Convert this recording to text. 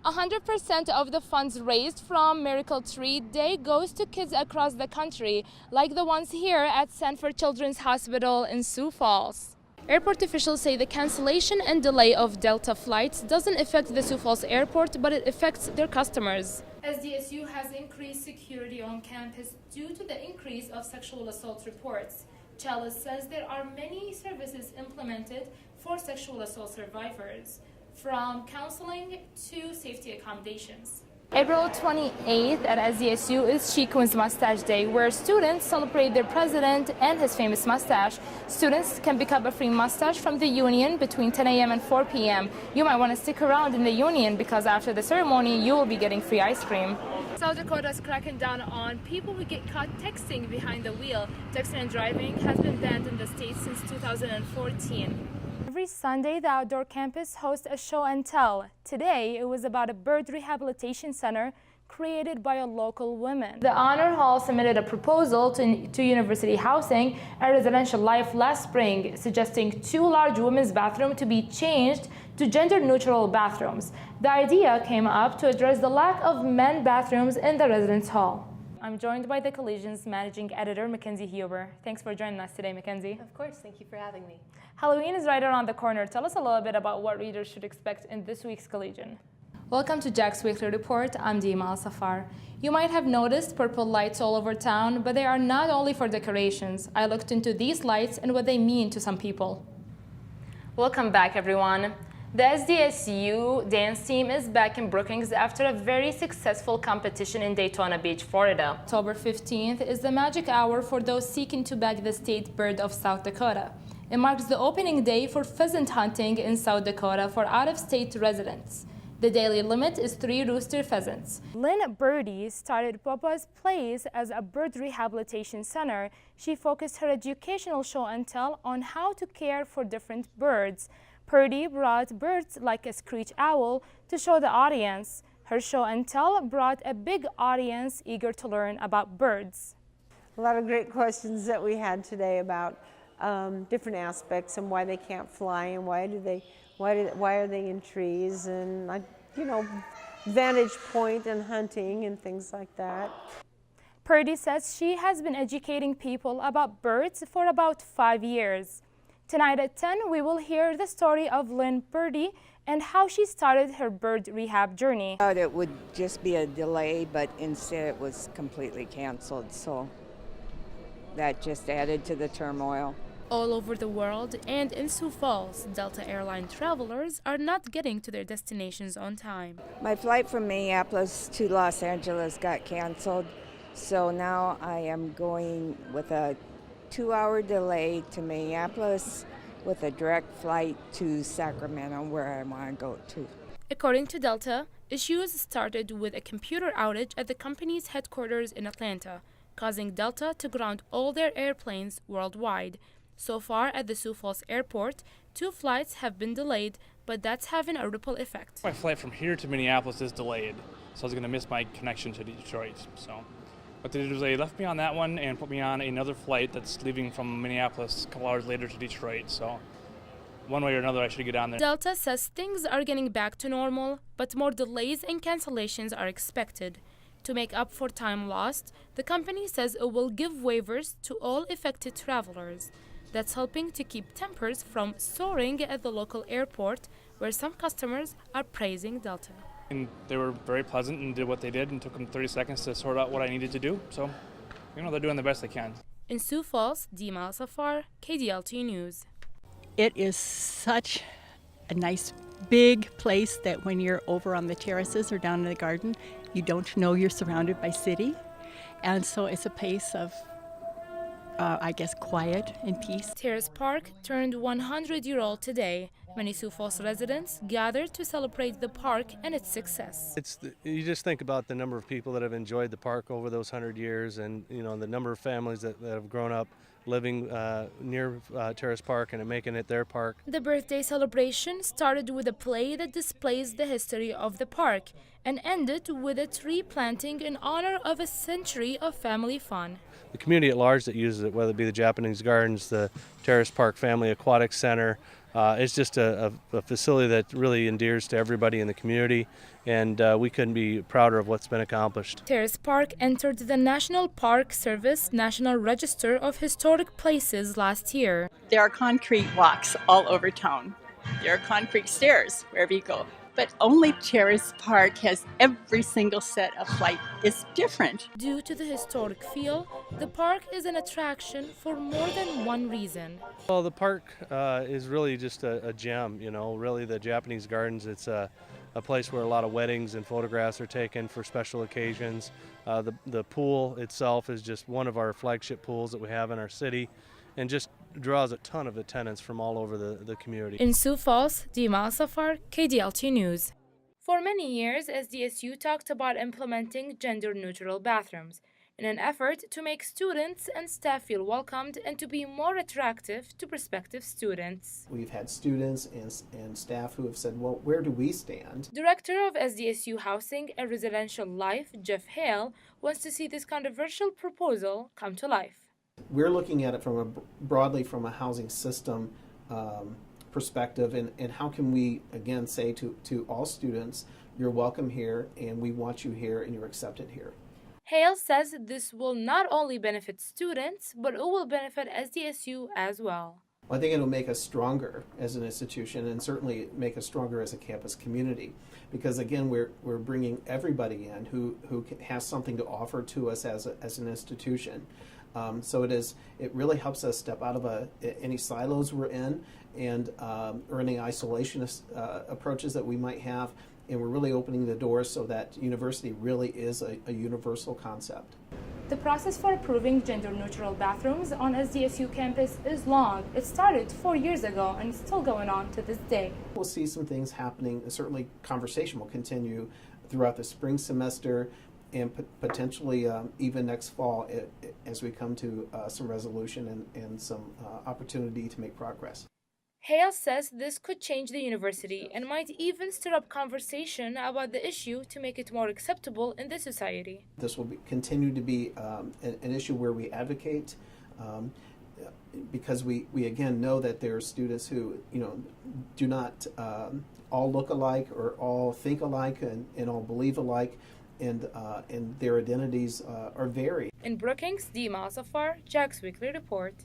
100% of the funds raised from Miracle Tree Day goes to kids across the country, like the ones here at Sanford Children's Hospital in Sioux Falls. Airport officials say the cancellation and delay of Delta flights doesn't affect the Sioux Falls Airport, but it affects their customers. SDSU has increased security on campus due to the increase of sexual assault reports. Chalice says there are many services implemented for sexual assault survivors, from counseling to safety accommodations. April 28th at SDSU is Chico's Mustache Day, where students celebrate their president and his famous mustache. Students can pick up a free mustache from the Union between 10 a.m. and 4 p.m. You might want to stick around in the Union because after the ceremony, you will be getting free ice cream. South Dakota is cracking down on people who get caught texting behind the wheel. Texting and driving has been banned in the state since 2014. Every Sunday, the outdoor campus hosts a show and tell. Today, it was about a bird rehabilitation center created by a local woman. The Honor Hall submitted a proposal to University Housing, a residential life, last spring, suggesting 2 large women's bathrooms to be changed to gender-neutral bathrooms. The idea came up to address the lack of men bathrooms in the residence hall. I'm joined by the Collision's managing editor, Mackenzie Huber. Thanks for joining us today, Mackenzie. Of course, thank you for having me. Halloween is right around the corner. Tell us a little bit about what readers should expect in this week's Collision. Welcome to Jack's Weekly Report. I'm Deema AlSaffar. You might have noticed purple lights all over town, but they are not only for decorations. I looked into these lights and what they mean to some people. Welcome back, everyone. The SDSU dance team is back in Brookings after a very successful competition in Daytona Beach, Florida. October 15th is the magic hour for those seeking to bag the state bird of South Dakota. It marks the opening day for pheasant hunting in South Dakota for out-of-state residents. The daily limit is 3 rooster pheasants. Lynn Birdie started Papa's Place as a bird rehabilitation center. She focused her educational show and tell on how to care for different birds. Purdy brought birds like a screech owl to show the audience. Her show and tell brought a big audience eager to learn about birds. A lot of great questions that we had today about different aspects and why they can't fly and why are they in trees and vantage point and hunting and things like that. Purdy says she has been educating people about birds for about 5 years. Tonight at 10, we will hear the story of Lynn Purdy and how she started her bird rehab journey. I thought it would just be a delay, but instead it was completely canceled, so that just added to the turmoil. All over the world and in Sioux Falls, Delta airline travelers are not getting to their destinations on time. My flight from Minneapolis to Los Angeles got canceled, so now I am going with a 2-hour delay to Minneapolis with a direct flight to Sacramento, where I want to go to. According to Delta, issues started with a computer outage at the company's headquarters in Atlanta, causing Delta to ground all their airplanes worldwide. So far at the Sioux Falls Airport, 2 flights have been delayed, but that's having a ripple effect. My flight from here to Minneapolis is delayed, so I was going to miss my connection to Detroit. What they did was they left me on that one and put me on another flight that's leaving from Minneapolis a couple hours later to Detroit. So one way or another, I should get on there. Delta says things are getting back to normal, but more delays and cancellations are expected. To make up for time lost, the company says it will give waivers to all affected travelers. That's helping to keep tempers from soaring at the local airport, where some customers are praising Delta. And they were very pleasant and did what they did and took them 30 seconds to sort out what I needed to do. So, they're doing the best they can. In Sioux Falls, Deema AlSaffar, KDLT News. It is such a nice big place that when you're over on the terraces or down in the garden, you don't know you're surrounded by city. And so it's a place of quiet and peace. Terrace Park turned 100-year-old today. Many Sioux Falls residents gathered to celebrate the park and its success. You just think about the number of people that have enjoyed the park over those 100 years and the number of families that have grown up living near Terrace Park and making it their park. The birthday celebration started with a play that displays the history of the park and ended with a tree planting in honor of a century of family fun. The community at large that uses it, whether it be the Japanese Gardens, the Terrace Park Family Aquatic Center, It's just a facility that really endears to everybody in the community, and we couldn't be prouder of what's been accomplished. Terrace Park entered the National Park Service National Register of Historic Places last year. There are concrete walks all over town. There are concrete stairs wherever you go. But only Terrace Park has every single set of flight. It's different. Due to the historic feel, the park is an attraction for more than one reason. Well, the park is really just a gem, you know, really the Japanese Gardens. It's a place where a lot of weddings and photographs are taken for special occasions. The pool itself is just one of our flagship pools that we have in our city, and just draws a ton of attendance from all over the community. In Sioux Falls, Deema AlSaffar, KDLT News. For many years, SDSU talked about implementing gender-neutral bathrooms in an effort to make students and staff feel welcomed and to be more attractive to prospective students. We've had students and staff who have said, well, where do we stand? Director of SDSU Housing and Residential Life, Jeff Hale, wants to see this controversial proposal come to life. We're looking at it broadly from a housing system perspective, and how can we, again, say to all students, you're welcome here, and we want you here, and you're accepted here. Hale says this will not only benefit students, but it will benefit SDSU as well. I think it'll make us stronger as an institution, and certainly make us stronger as a campus community, because again, we're bringing everybody in who has something to offer to us as an institution. So it really helps us step out of any silos we're in, and or any isolationist approaches that we might have, and we're really opening the doors so that university really is a universal concept. The process for approving gender-neutral bathrooms on SDSU campus is long. It started 4 years ago and is still going on to this day. We'll see some things happening. Certainly conversation will continue throughout the spring semester, and potentially even next fall as we come to some resolution and some opportunity to make progress. Hale says this could change the university and might even stir up conversation about the issue to make it more acceptable in the society. This will continue to be an issue where we advocate, because we again know that there are students who do not all look alike or all think alike and all believe alike, and their identities are varied. In Brookings, Deema AlSaffar, Jack's Weekly Report.